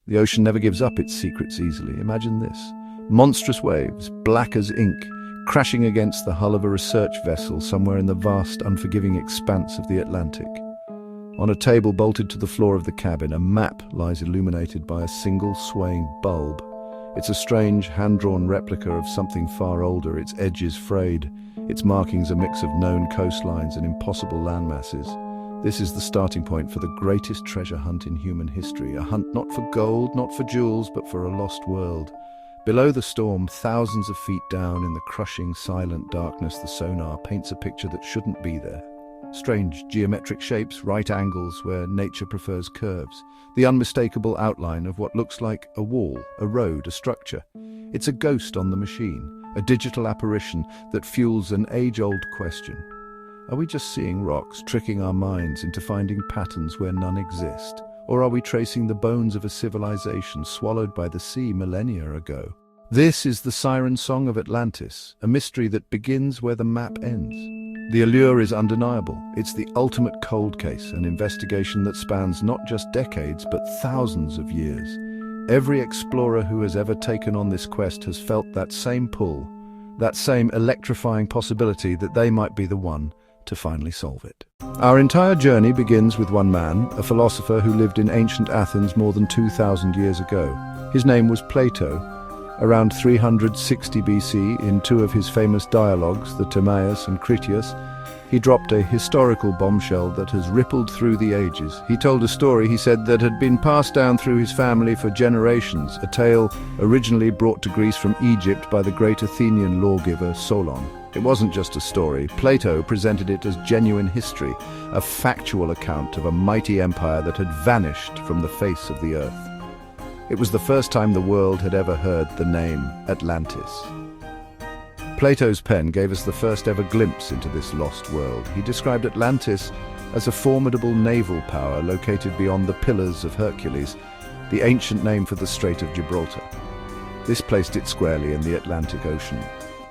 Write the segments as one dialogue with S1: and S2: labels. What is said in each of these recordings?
S1: The ocean never gives up its secrets easily. Imagine this. Monstrous waves, black as ink, crashing against the hull of a research vessel somewhere in the vast, unforgiving expanse of the Atlantic. On a table bolted to the floor of the cabin, a map lies illuminated by a single swaying bulb. It's a strange, hand-drawn replica of something far older, its edges frayed, its markings a mix of known coastlines and impossible landmasses. This is the starting point for the greatest treasure hunt in human history, a hunt not for gold, not for jewels, but for a lost world. Below the storm, thousands of feet down in the crushing, silent darkness, the sonar paints a picture that shouldn't be there. Strange geometric shapes, right angles where nature prefers curves. The unmistakable outline of what looks like a wall, a road, a structure. It's a ghost on the machine, a digital apparition that fuels an age-old question. Are we just seeing rocks, tricking our minds into finding patterns where none exist? Or are we tracing the bones of a civilization swallowed by the sea millennia ago? This is the siren song of Atlantis, a mystery that begins where the map ends. The allure is undeniable. It's the ultimate cold case, an investigation that spans not just decades, but thousands of years. Every explorer who has ever taken on this quest has felt that same pull, that same electrifying possibility that they might be the one to finally solve it. Our entire journey begins with one man, a philosopher who lived in ancient Athens more than 2,000 years ago. His name was Plato. Around 360 BC, in two of his famous dialogues, the Timaeus and Critias, he dropped a historical bombshell that has rippled through the ages. He told a story, he said, that had been passed down through his family for generations, a tale originally brought to Greece from Egypt by the great Athenian lawgiver Solon. It wasn't just a story. Plato presented it as genuine history, a factual account of a mighty empire that had vanished from the face of the earth. It was the first time the world had ever heard the name Atlantis. Plato's pen gave us the first ever glimpse into this lost world. He described Atlantis as a formidable naval power located beyond the Pillars of Hercules, the ancient name for the Strait of Gibraltar. This placed it squarely in the Atlantic Ocean.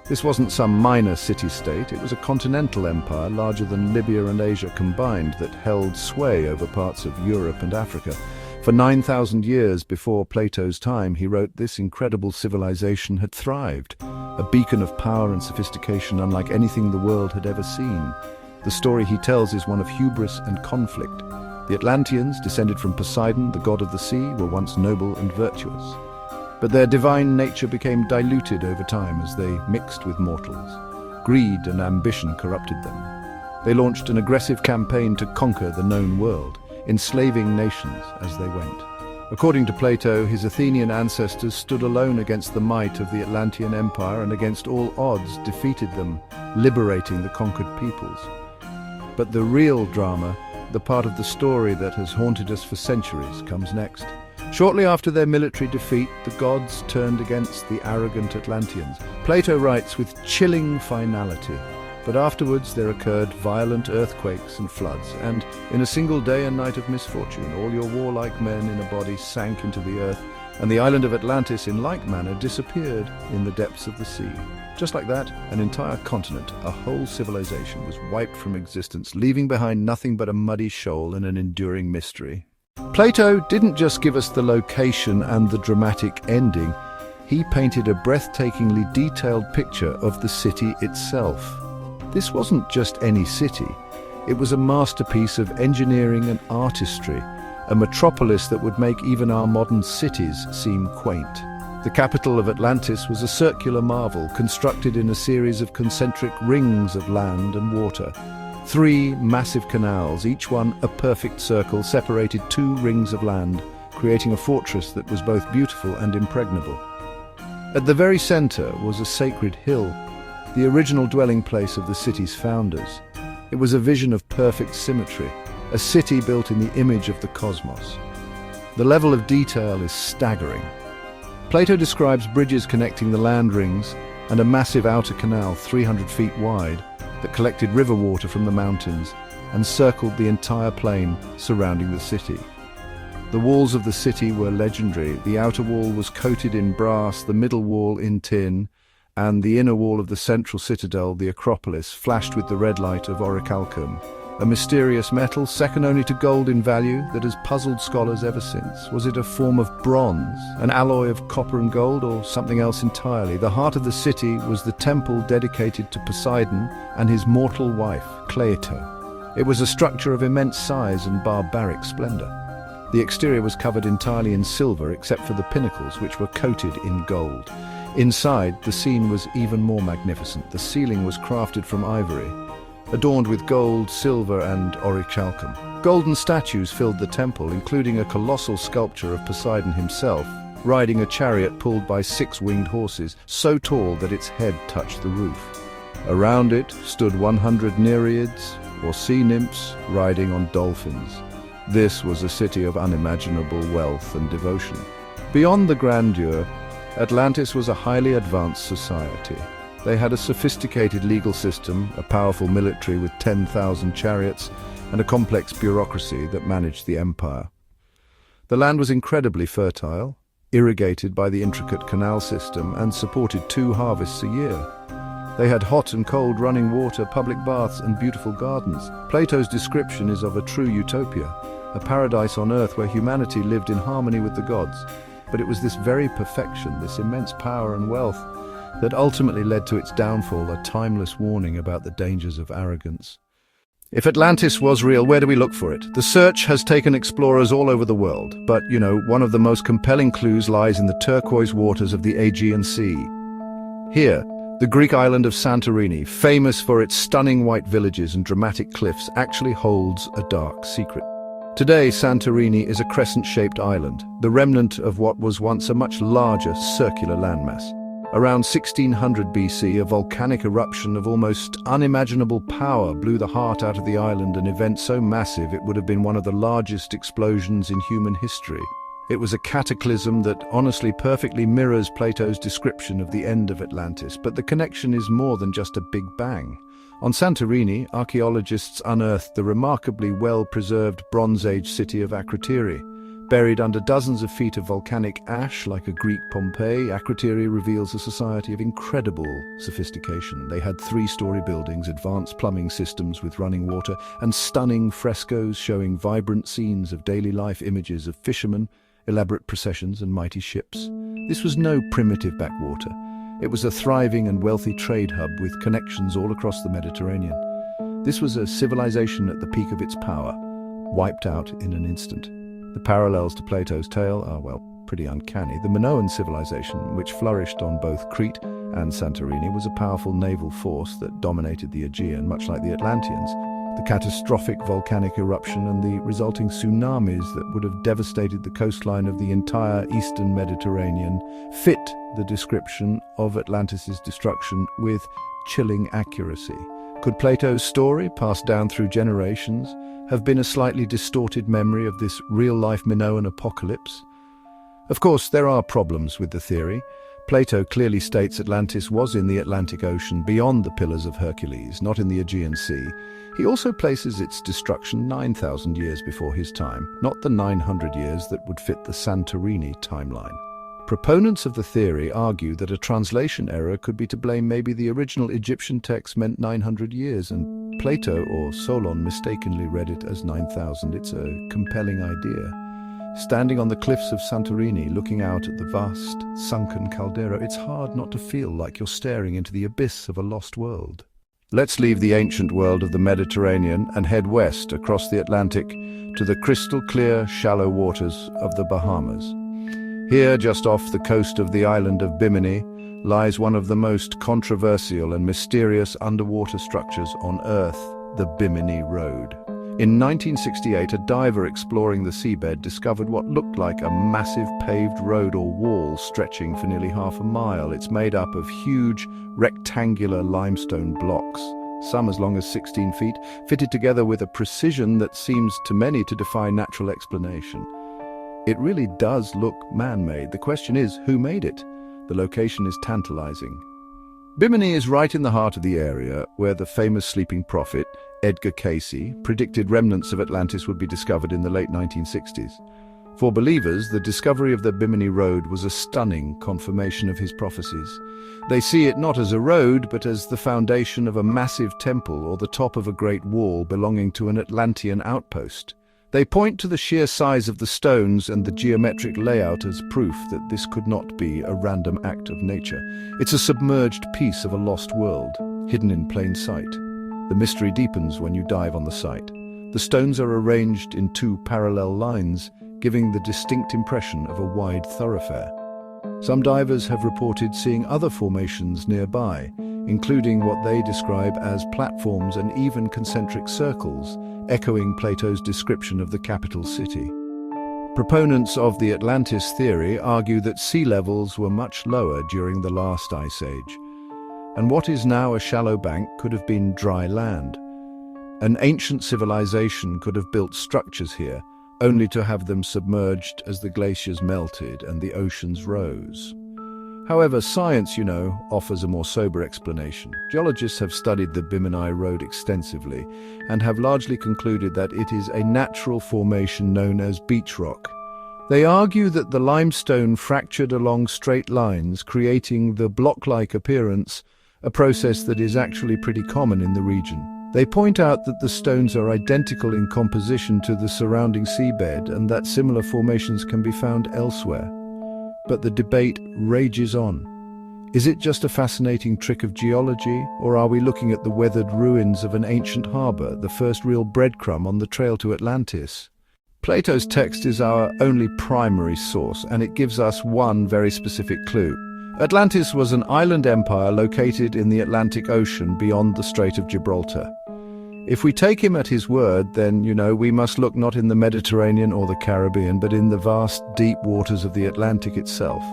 S1: This wasn't some minor city-state, it was a continental empire larger than Libya and Asia combined that held sway over parts of Europe and Africa. For 9,000 years before Plato's time, he wrote, this incredible civilization had thrived, a beacon of power and sophistication unlike anything the world had ever seen. The story he tells is one of hubris and conflict. The Atlanteans, descended from Poseidon, the god of the sea, were once noble and virtuous. But their divine nature became diluted over time as they mixed with mortals. Greed and ambition corrupted them. They launched an aggressive campaign to conquer the known world, enslaving nations as they went. According to Plato, his Athenian ancestors stood alone against the might of the Atlantean Empire and against all odds defeated them, liberating the conquered peoples. But the real drama, the part of the story that has haunted us for centuries, comes next. Shortly after their military defeat, the gods turned against the arrogant Atlanteans. Plato writes with chilling finality, but afterwards there occurred violent earthquakes and floods, and in a single day and night of misfortune, all your warlike men in a body sank into the earth, and the island of Atlantis in like manner disappeared in the depths of the sea. Just like that, an entire continent, a whole civilization, was wiped from existence, leaving behind nothing but a muddy shoal and an enduring mystery. Plato didn't just give us the location and the dramatic ending, he painted a breathtakingly detailed picture of the city itself. This wasn't just any city, it was a masterpiece of engineering and artistry, a metropolis that would make even our modern cities seem quaint. The capital of Atlantis was a circular marvel constructed in a series of concentric rings of land and water. 3 massive canals, each one a perfect circle, separated 2 rings of land, creating a fortress that was both beautiful and impregnable. At the very center was a sacred hill, the original dwelling place of the city's founders. It was a vision of perfect symmetry, a city built in the image of the cosmos. The level of detail is staggering. Plato describes bridges connecting the land rings and a massive outer canal 300 feet wide that collected river water from the mountains and circled the entire plain surrounding the city. The walls of the city were legendary. The outer wall was coated in brass, the middle wall in tin, and the inner wall of the central citadel, the Acropolis, flashed with the red light of orichalcum. A mysterious metal, second only to gold in value, that has puzzled scholars ever since. Was it a form of bronze, an alloy of copper and gold, or something else entirely? The heart of the city was the temple dedicated to Poseidon and his mortal wife, Plato. It was a structure of immense size and barbaric splendor. The exterior was covered entirely in silver except for the pinnacles, which were coated in gold. Inside, the scene was even more magnificent. The ceiling was crafted from ivory, adorned with gold, silver and orichalcum. Golden statues filled the temple, including a colossal sculpture of Poseidon himself, riding a chariot pulled by 6 winged horses, so tall that its head touched the roof. Around it stood 100 nereids, or sea nymphs, riding on dolphins. This was a city of unimaginable wealth and devotion. Beyond the grandeur, Atlantis was a highly advanced society. They had a sophisticated legal system, a powerful military with 10,000 chariots, and a complex bureaucracy that managed the empire. The land was incredibly fertile, irrigated by the intricate canal system, and supported 2 harvests a year. They had hot and cold running water, public baths, and beautiful gardens. Plato's description is of a true utopia, a paradise on earth where humanity lived in harmony with the gods. But it was this very perfection, this immense power and wealth, that ultimately led to its downfall, a timeless warning about the dangers of arrogance. If Atlantis was real, where do we look for it? The search has taken explorers all over the world, but, one of the most compelling clues lies in the turquoise waters of the Aegean Sea. Here, the Greek island of Santorini, famous for its stunning white villages and dramatic cliffs, actually holds a dark secret. Today, Santorini is a crescent-shaped island, the remnant of what was once a much larger circular landmass. Around 1600 BC, a volcanic eruption of almost unimaginable power blew the heart out of the island, an event so massive it would have been one of the largest explosions in human history. It was a cataclysm that honestly perfectly mirrors Plato's description of the end of Atlantis, but the connection is more than just a big bang. On Santorini, archaeologists unearthed the remarkably well-preserved Bronze Age city of Akrotiri. Buried under dozens of feet of volcanic ash like a Greek Pompeii, Akrotiri reveals a society of incredible sophistication. They had 3-story buildings, advanced plumbing systems with running water, and stunning frescoes showing vibrant scenes of daily life, images of fishermen, elaborate processions and mighty ships. This was no primitive backwater. It was a thriving and wealthy trade hub with connections all across the Mediterranean. This was a civilization at the peak of its power, wiped out in an instant. The parallels to Plato's tale are, pretty uncanny. The Minoan civilization, which flourished on both Crete and Santorini, was a powerful naval force that dominated the Aegean, much like the Atlanteans. The catastrophic volcanic eruption and the resulting tsunamis that would have devastated the coastline of the entire eastern Mediterranean fit the description of Atlantis' destruction with chilling accuracy. Could Plato's story, passed down through generations, have been a slightly distorted memory of this real-life Minoan apocalypse? Of course, there are problems with the theory. Plato clearly states Atlantis was in the Atlantic Ocean beyond the Pillars of Hercules, not in the Aegean Sea. He also places its destruction 9,000 years before his time, not the 900 years that would fit the Santorini timeline. Proponents of the theory argue that a translation error could be to blame. Maybe the original Egyptian text meant 900 years, and Plato or Solon mistakenly read it as 9,000. It's a compelling idea. Standing on the cliffs of Santorini, looking out at the vast, sunken caldera, it's hard not to feel like you're staring into the abyss of a lost world. Let's leave the ancient world of the Mediterranean and head west across the Atlantic to the crystal-clear, shallow waters of the Bahamas. Here, just off the coast of the island of Bimini, lies one of the most controversial and mysterious underwater structures on Earth, the Bimini Road. In 1968, a diver exploring the seabed discovered what looked like a massive paved road or wall stretching for nearly half a mile. It's made up of huge, rectangular limestone blocks, some as long as 16 feet, fitted together with a precision that seems to many to defy natural explanation. It really does look man-made. The question is, who made it? The location is tantalizing. Bimini is right in the heart of the area where the famous sleeping prophet, Edgar Cayce, predicted remnants of Atlantis would be discovered in the late 1960s. For believers, the discovery of the Bimini Road was a stunning confirmation of his prophecies. They see it not as a road, but as the foundation of a massive temple or the top of a great wall belonging to an Atlantean outpost. They point to the sheer size of the stones and the geometric layout as proof that this could not be a random act of nature. It's a submerged piece of a lost world, hidden in plain sight. The mystery deepens when you dive on the site. The stones are arranged in two parallel lines, giving the distinct impression of a wide thoroughfare. Some divers have reported seeing other formations nearby, including what they describe as platforms and even concentric circles, echoing Plato's description of the capital city. Proponents of the Atlantis theory argue that sea levels were much lower during the last ice age, and what is now a shallow bank could have been dry land. An ancient civilization could have built structures here, only to have them submerged as the glaciers melted and the oceans rose. However, science, offers a more sober explanation. Geologists have studied the Bimini Road extensively and have largely concluded that it is a natural formation known as beach rock. They argue that the limestone fractured along straight lines, creating the block-like appearance, a process that is actually pretty common in the region. They point out that the stones are identical in composition to the surrounding seabed and that similar formations can be found elsewhere. But the debate rages on. Is it just a fascinating trick of geology, or are we looking at the weathered ruins of an ancient harbor, the first real breadcrumb on the trail to Atlantis? Plato's text is our only primary source, and it gives us one very specific clue. Atlantis was an island empire located in the Atlantic Ocean beyond the Strait of Gibraltar. If we take him at his word, then, we must look not in the Mediterranean or the Caribbean, but in the vast, deep waters of the Atlantic itself.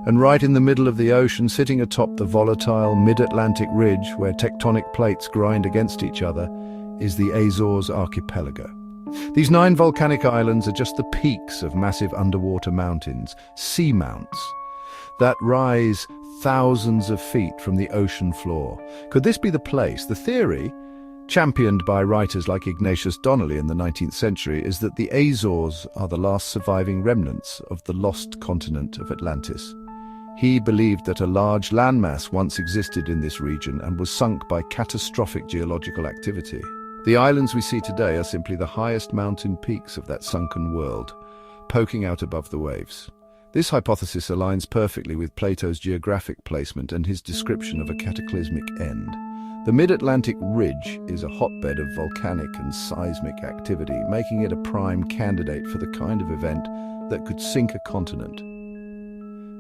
S1: And right in the middle of the ocean, sitting atop the volatile mid-Atlantic ridge where tectonic plates grind against each other, is the Azores archipelago. These 9 volcanic islands are just the peaks of massive underwater mountains, seamounts, that rise thousands of feet from the ocean floor. Could this be the place? The theory, championed by writers like Ignatius Donnelly in the 19th century, is that the Azores are the last surviving remnants of the lost continent of Atlantis. He believed that a large landmass once existed in this region and was sunk by catastrophic geological activity. The islands we see today are simply the highest mountain peaks of that sunken world, poking out above the waves. This hypothesis aligns perfectly with Plato's geographic placement and his description of a cataclysmic end. The mid-Atlantic ridge is a hotbed of volcanic and seismic activity, making it a prime candidate for the kind of event that could sink a continent.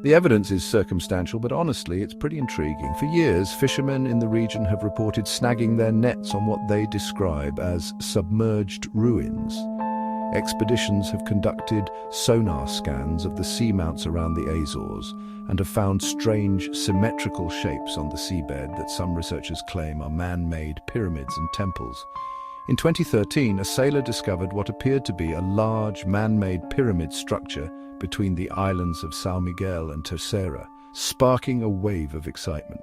S1: The evidence is circumstantial, but honestly, it's pretty intriguing. For years, fishermen in the region have reported snagging their nets on what they describe as submerged ruins. Expeditions have conducted sonar scans of the seamounts around the Azores and have found strange, symmetrical shapes on the seabed that some researchers claim are man-made pyramids and temples. In 2013, a sailor discovered what appeared to be a large, man-made pyramid structure between the islands of São Miguel and Terceira, sparking a wave of excitement.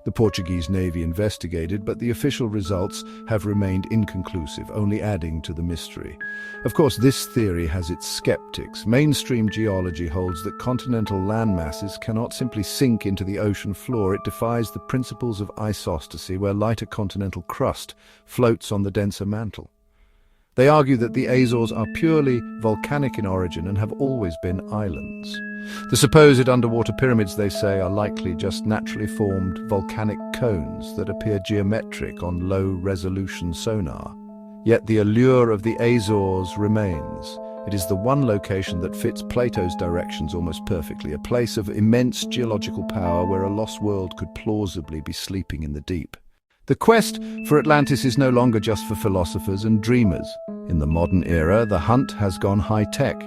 S1: The Portuguese Navy investigated, but the official results have remained inconclusive, only adding to the mystery. Of course, this theory has its skeptics. Mainstream geology holds that continental land masses cannot simply sink into the ocean floor. It defies the principles of isostasy, where lighter continental crust floats on the denser mantle. They argue that the Azores are purely volcanic in origin and have always been islands. The supposed underwater pyramids, they say, are likely just naturally formed volcanic cones that appear geometric on low-resolution sonar. Yet the allure of the Azores remains. It is the one location that fits Plato's directions almost perfectly, a place of immense geological power where a lost world could plausibly be sleeping in the deep. The quest for Atlantis is no longer just for philosophers and dreamers. In the modern era, the hunt has gone high-tech.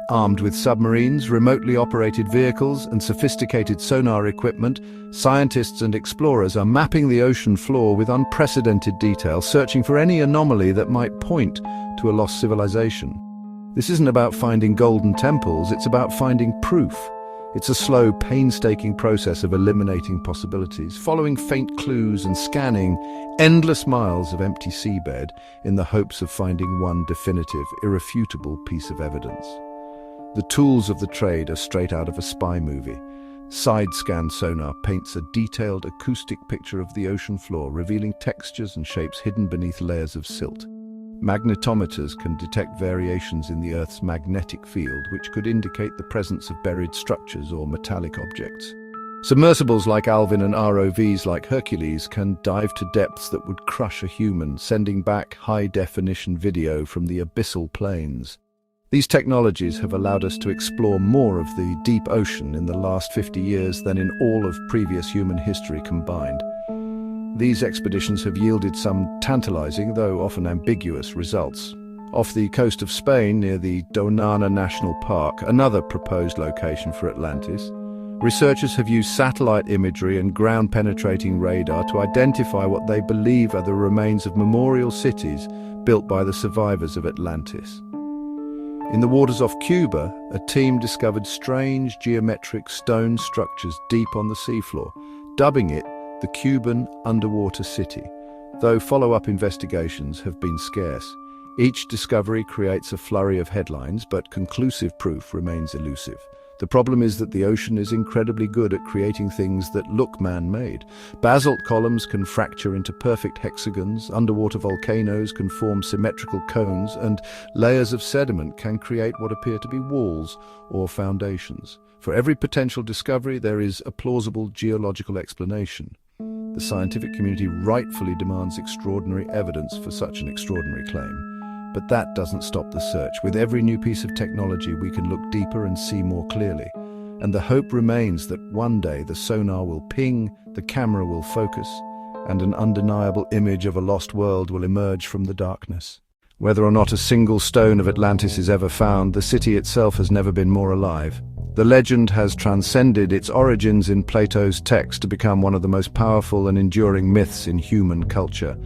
S1: Armed with submarines, remotely operated vehicles, and sophisticated sonar equipment, scientists and explorers are mapping the ocean floor with unprecedented detail, searching for any anomaly that might point to a lost civilization. This isn't about finding golden temples, it's about finding proof. It's a slow, painstaking process of eliminating possibilities, following faint clues and scanning endless miles of empty seabed in the hopes of finding one definitive, irrefutable piece of evidence. The tools of the trade are straight out of a spy movie. Side-scan sonar paints a detailed acoustic picture of the ocean floor, revealing textures and shapes hidden beneath layers of silt. Magnetometers can detect variations in the Earth's magnetic field, which could indicate the presence of buried structures or metallic objects. Submersibles like Alvin and ROVs like Hercules can dive to depths that would crush a human, sending back high-definition video from the abyssal plains. These technologies have allowed us to explore more of the deep ocean in the last 50 years than in all of previous human history combined. These expeditions have yielded some tantalizing, though often ambiguous, results. Off the coast of Spain, near the Doñana National Park, another proposed location for Atlantis, researchers have used satellite imagery and ground-penetrating radar to identify what they believe are the remains of memorial cities built by the survivors of Atlantis. In the waters off Cuba, a team discovered strange geometric stone structures deep on the seafloor, dubbing it the Cuban underwater city, though follow-up investigations have been scarce. Each discovery creates a flurry of headlines, but conclusive proof remains elusive. The problem is that the ocean is incredibly good at creating things that look man-made. Basalt columns can fracture into perfect hexagons, underwater volcanoes can form symmetrical cones, and layers of sediment can create what appear to be walls or foundations. For every potential discovery, there is a plausible geological explanation. The scientific community rightfully demands extraordinary evidence for such an extraordinary claim. But that doesn't stop the search. With every new piece of technology, we can look deeper and see more clearly. And the hope remains that one day the sonar will ping, the camera will focus, and an undeniable image of a lost world will emerge from the darkness. Whether or not a single stone of Atlantis is ever found, the city itself has never been more alive. The legend has transcended its origins in Plato's text to become one of the most powerful and enduring myths in human culture.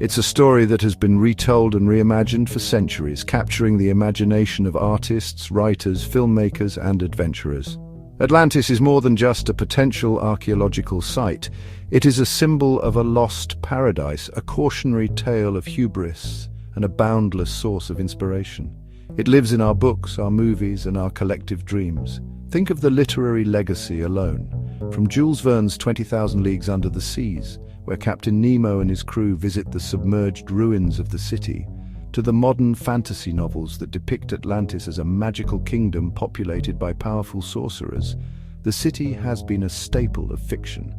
S1: It's a story that has been retold and reimagined for centuries, capturing the imagination of artists, writers, filmmakers, and adventurers. Atlantis is more than just a potential archaeological site. It is a symbol of a lost paradise, a cautionary tale of hubris, and a boundless source of inspiration. It lives in our books, our movies, and our collective dreams. Think of the literary legacy alone. From Jules Verne's 20,000 Leagues Under the Seas, where Captain Nemo and his crew visit the submerged ruins of the city, to the modern fantasy novels that depict Atlantis as a magical kingdom populated by powerful sorcerers, the city has been a staple of fiction.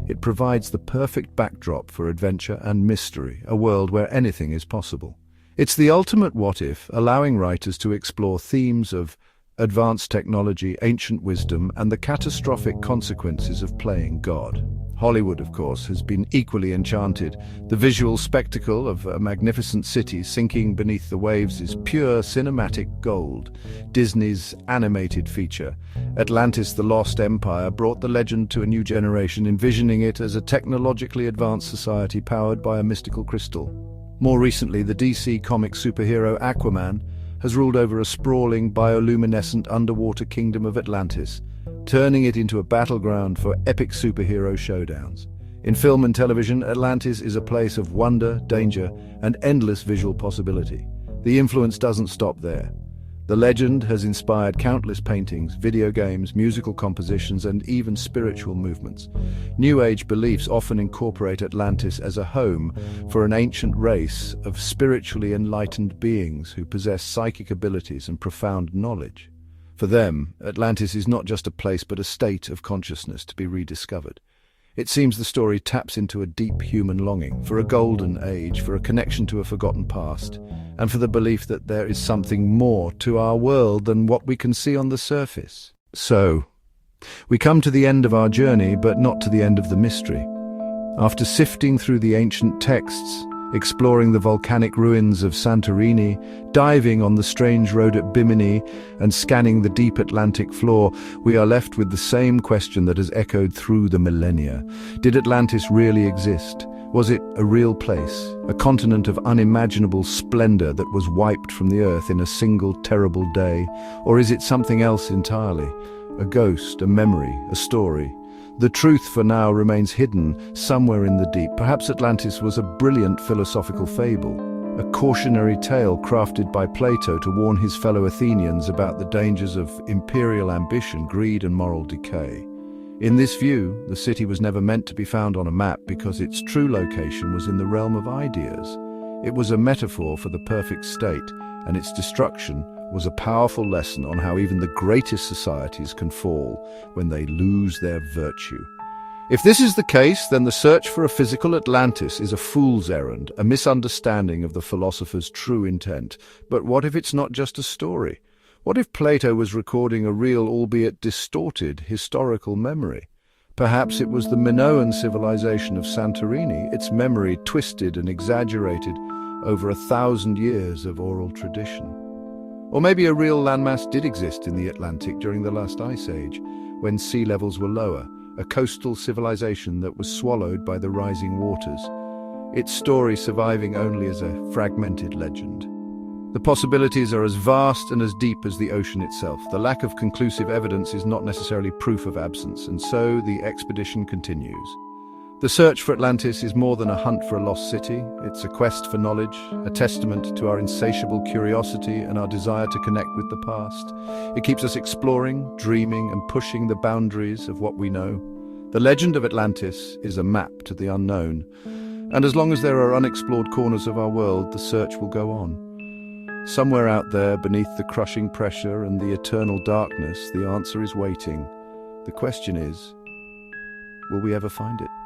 S1: It provides the perfect backdrop for adventure and mystery, a world where anything is possible. It's the ultimate what-if, allowing writers to explore themes of advanced technology, ancient wisdom, and the catastrophic consequences of playing God. Hollywood, of course, has been equally enchanted. The visual spectacle of a magnificent city sinking beneath the waves is pure cinematic gold. Disney's animated feature, Atlantis: The Lost Empire, brought the legend to a new generation, envisioning it as a technologically advanced society powered by a mystical crystal. More recently, the DC comic superhero Aquaman has ruled over a sprawling, bioluminescent underwater kingdom of Atlantis, turning it into a battleground for epic superhero showdowns. In film and television, Atlantis is a place of wonder, danger, and endless visual possibility. The influence doesn't stop there. The legend has inspired countless paintings, video games, musical compositions, and even spiritual movements. New Age beliefs often incorporate Atlantis as a home for an ancient race of spiritually enlightened beings who possess psychic abilities and profound knowledge. For them, Atlantis is not just a place but a state of consciousness to be rediscovered. It seems the story taps into a deep human longing for a golden age, for a connection to a forgotten past, and for the belief that there is something more to our world than what we can see on the surface. So, we come to the end of our journey, but not to the end of the mystery. After sifting through the ancient texts, exploring the volcanic ruins of Santorini, diving on the strange road at Bimini, and scanning the deep Atlantic floor, we are left with the same question that has echoed through the millennia. Did Atlantis really exist? Was it a real place, a continent of unimaginable splendor that was wiped from the earth in a single terrible day? Or is it something else entirely? A ghost, a memory, a story? The truth for now remains hidden somewhere in the deep. Perhaps Atlantis was a brilliant philosophical fable, a cautionary tale crafted by Plato to warn his fellow Athenians about the dangers of imperial ambition, greed, and moral decay. In this view, the city was never meant to be found on a map because its true location was in the realm of ideas. It was a metaphor for the perfect state, and its destruction was a powerful lesson on how even the greatest societies can fall when they lose their virtue. If this is the case, then the search for a physical Atlantis is a fool's errand, a misunderstanding of the philosopher's true intent. But what if it's not just a story? What if Plato was recording a real, albeit distorted, historical memory? Perhaps it was the Minoan civilization of Santorini, its memory twisted and exaggerated over 1,000 years of oral tradition. Or maybe a real landmass did exist in the Atlantic during the last ice age, when sea levels were lower, a coastal civilization that was swallowed by the rising waters, its story surviving only as a fragmented legend. The possibilities are as vast and as deep as the ocean itself. The lack of conclusive evidence is not necessarily proof of absence, and so the expedition continues. The search for Atlantis is more than a hunt for a lost city. It's a quest for knowledge, a testament to our insatiable curiosity and our desire to connect with the past. It keeps us exploring, dreaming, and pushing the boundaries of what we know. The legend of Atlantis is a map to the unknown, and as long as there are unexplored corners of our world, the search will go on. Somewhere out there, beneath the crushing pressure and the eternal darkness, the answer is waiting. The question is, will we ever find it?